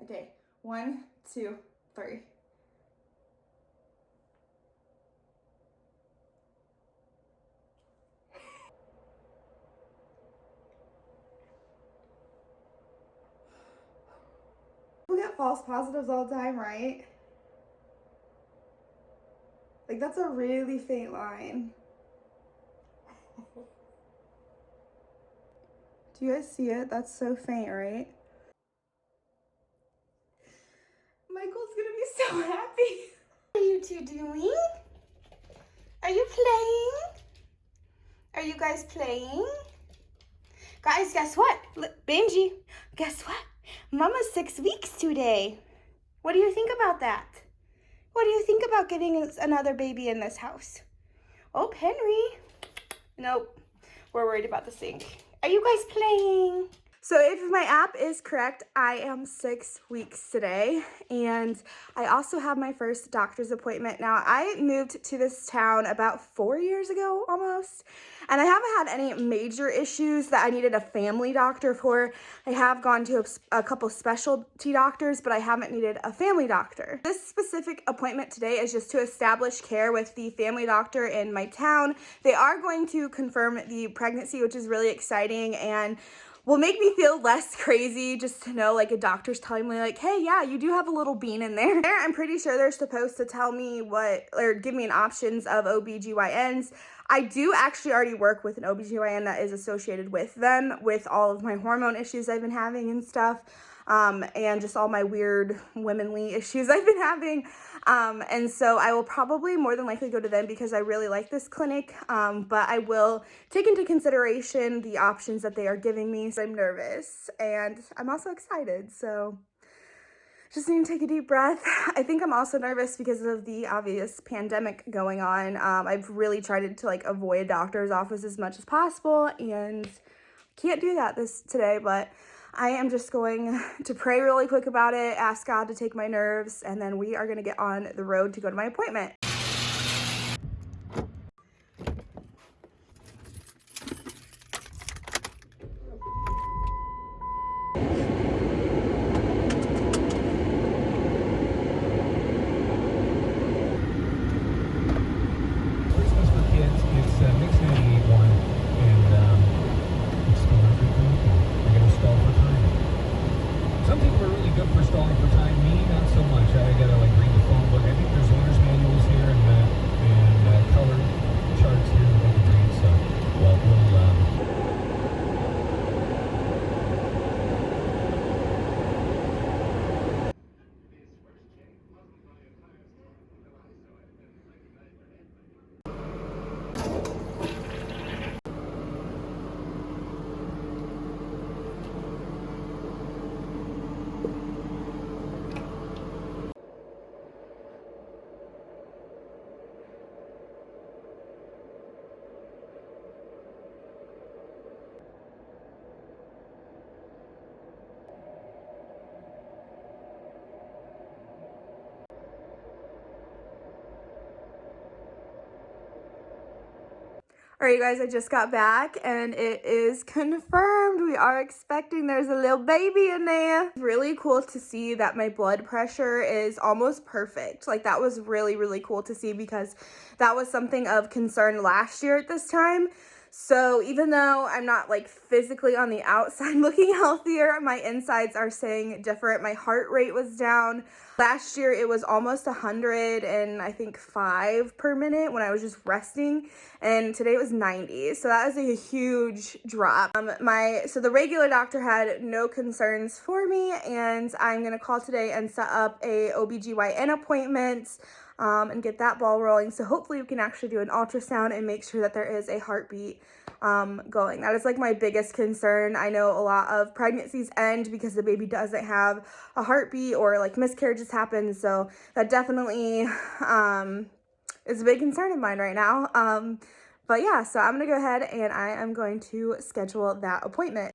Okay, 1, 2, 3. We get false positives all the time, right? Like, that's a really faint line. Do you guys see it? That's so faint, right? Michael's gonna be so happy. What are you two doing? Are you playing? Are you guys playing? Guys, guess what? Look, Benji, guess what? Mama's 6 weeks today. What do you think about that? What do you think about getting another baby in this house? Oh, Henry. Nope, we're worried about the sink. Are you guys playing? So if my app is correct, I am 6 weeks today, and I also have my first doctor's appointment. Now, I moved to this town about 4 years ago almost, and I haven't had any major issues that I needed a family doctor for. I have gone to a couple specialty doctors, but I haven't needed a family doctor. This specific appointment today is just to establish care with the family doctor in my town. They are going to confirm the pregnancy, which is really exciting, and will make me feel less crazy just to know, like, a doctor's telling me, like, hey, yeah, you do have a little bean in there. I'm pretty sure they're supposed to tell me or give me an options of OBGYNs. I do actually already work with an OBGYN that is associated with them, with all of my hormone issues I've been having and stuff, and just all my weird womanly issues I've been having. And so I will probably more than likely go to them because I really like this clinic, but I will take into consideration the options that they are giving me. So I'm nervous and I'm also excited, so just need to take a deep breath. I think I'm also nervous because of the obvious pandemic going on. I've really tried to, like, avoid a doctor's office as much as possible, and can't do that today, but I am just going to pray really quick about it, ask God to take my nerves, and then we are going to get on the road to go to my appointment. Christmas for kids, it's Mix 98.1, and it's still not good for me. I gotta stall for time. Some people are really good for stalling for time. Me, not so much. I gotta, like, read the phone book. I think there's owner's manuals here and color charts here that I can read. So, well, All right, you guys, I just got back and it is confirmed. We are expecting there's a little baby in there. Really cool to see that my blood pressure is almost perfect. Like, that was really, really cool to see because that was something of concern last year at this time. So even though I'm not, like, physically on the outside looking healthier, my insides are saying different. My heart rate was down. Last year it was almost 100 and I think 5 per minute when I was just resting, and today it was 90. So that is a huge drop. So the regular doctor had no concerns for me, and I'm gonna call today and set up a OBGYN appointment and get that ball rolling. So hopefully we can actually do an ultrasound and make sure that there is a heartbeat going. That is, like, my biggest concern. I know a lot of pregnancies end because the baby doesn't have a heartbeat or, like, miscarriages happen. So that definitely is a big concern of mine right now. But yeah, so I'm gonna go ahead and I am going to schedule that appointment.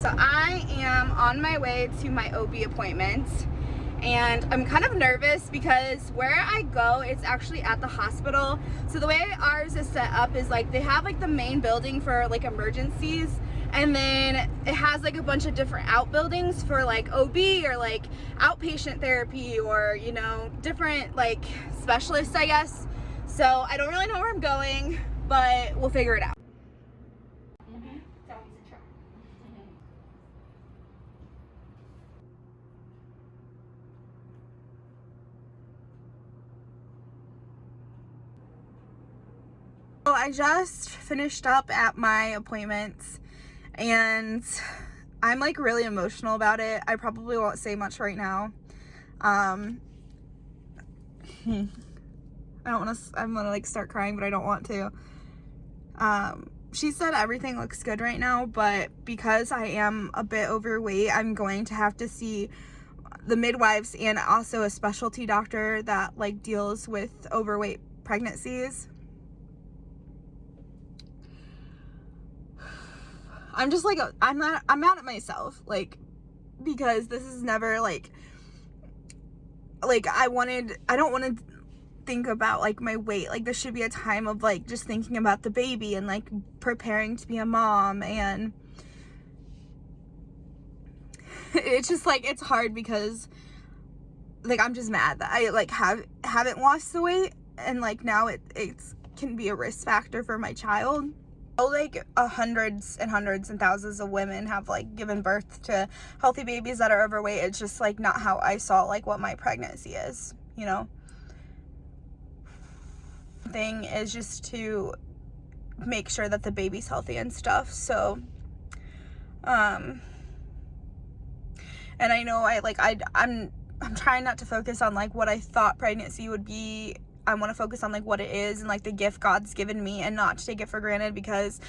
So I am on my way to my OB appointment, and I'm kind of nervous because where I go, it's actually at the hospital. So the way ours is set up is like they have like the main building for like emergencies, and then it has like a bunch of different outbuildings for like OB or like outpatient therapy, or you know, different like specialists, I guess. So I don't really know where I'm going, but we'll figure it out. So I just finished up at my appointments, and I'm like really emotional about it. I probably won't say much right now. I don't want to, I'm gonna like start crying, but I don't want to. She said everything looks good right now, but because I am a bit overweight, I'm going to have to see the midwives and also a specialty doctor that like deals with overweight pregnancies. I'm just like, I'm mad at myself, like, because this is never like I don't want to think about like my weight. Like, this should be a time of like just thinking about the baby and like preparing to be a mom. And it's just like, it's hard because like I'm just mad that I like haven't lost the weight, and like now it's can be a risk factor for my child. Like hundreds and hundreds and thousands of women have like given birth to healthy babies that are overweight. It's just like not how I saw like what my pregnancy is, you know. Thing is just to make sure that the baby's healthy and stuff. So and I know I'm trying not to focus on like what I thought pregnancy would be. I want to focus on like what it is and like the gift God's given me, and not to take it for granted, because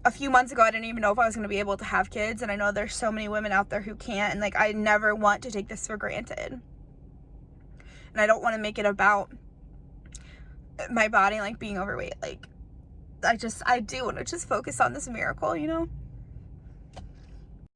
a few months ago I didn't even know if I was going to be able to have kids, and I know there's so many women out there who can't, and like I never want to take this for granted, and I don't want to make it about my body like being overweight. Like I do want to just focus on this miracle, you know.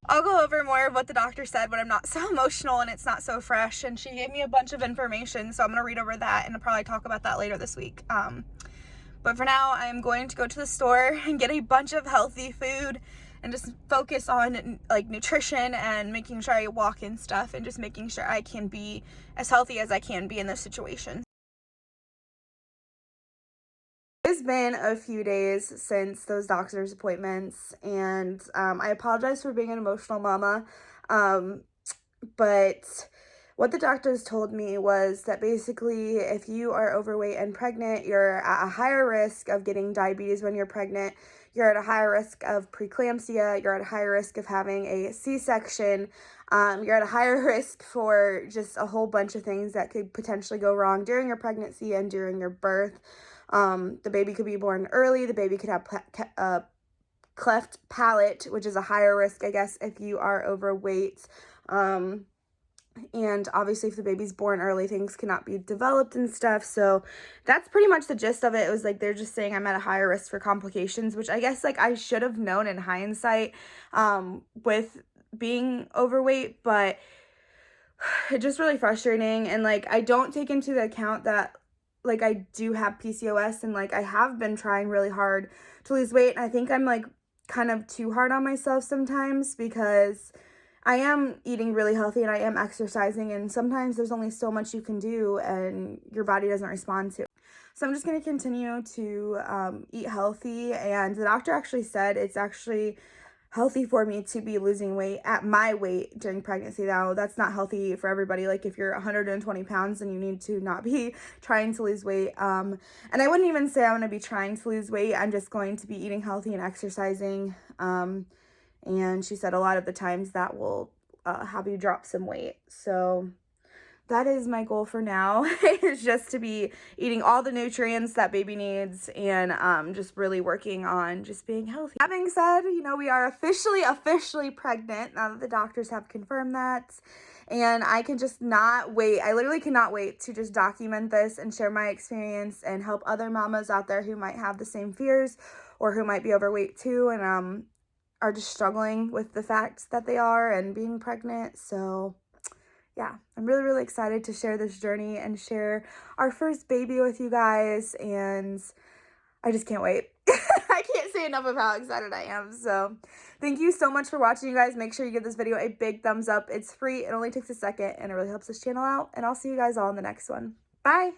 I'll go over more of what the doctor said when I'm not so emotional and it's not so fresh. And she gave me a bunch of information, so I'm going to read over that and I'll probably talk about that later this week. But for now, I'm going to go to the store and get a bunch of healthy food and just focus on like nutrition and making sure I walk and stuff, and just making sure I can be as healthy as I can be in this situation. It's been a few days since those doctor's appointments, and I apologize for being an emotional mama, but what the doctors told me was that basically if you are overweight and pregnant, you're at a higher risk of getting diabetes when you're pregnant, you're at a higher risk of preeclampsia, you're at a higher risk of having a C-section, you're at a higher risk for just a whole bunch of things that could potentially go wrong during your pregnancy and during your birth. The baby could be born early. The baby could have cleft palate, which is a higher risk, I guess, if you are overweight. And obviously if the baby's born early, things cannot be developed and stuff. So that's pretty much the gist of it. It was like they're just saying I'm at a higher risk for complications, which I guess like I should have known in hindsight with being overweight, but it's just really frustrating. And like I don't take into the account that like I do have PCOS, and like I have been trying really hard to lose weight, and I think I'm like kind of too hard on myself sometimes, because I am eating really healthy and I am exercising, and sometimes there's only so much you can do and your body doesn't respond to it. So I'm just going to continue to eat healthy, and the doctor actually said it's actually healthy for me to be losing weight at my weight during pregnancy. Now, that's not healthy for everybody. Like if you're 120 pounds, then you need to not be trying to lose weight. And I wouldn't even say I'm going to be trying to lose weight. I'm just going to be eating healthy and exercising. And she said a lot of the times that will have you drop some weight. So that is my goal for now, is just to be eating all the nutrients that baby needs, and just really working on just being healthy. That being said, you know, we are officially pregnant now that the doctors have confirmed that, and I can just not wait. I literally cannot wait to just document this and share my experience and help other mamas out there who might have the same fears or who might be overweight too, and are just struggling with the fact that they are and being pregnant. So yeah, I'm really, really excited to share this journey and share our first baby with you guys, and I just can't wait. I can't say enough of how excited I am. So thank you so much for watching, you guys. Make sure you give this video a big thumbs up. It's free. It only takes a second, and it really helps this channel out, and I'll see you guys all in the next one. Bye.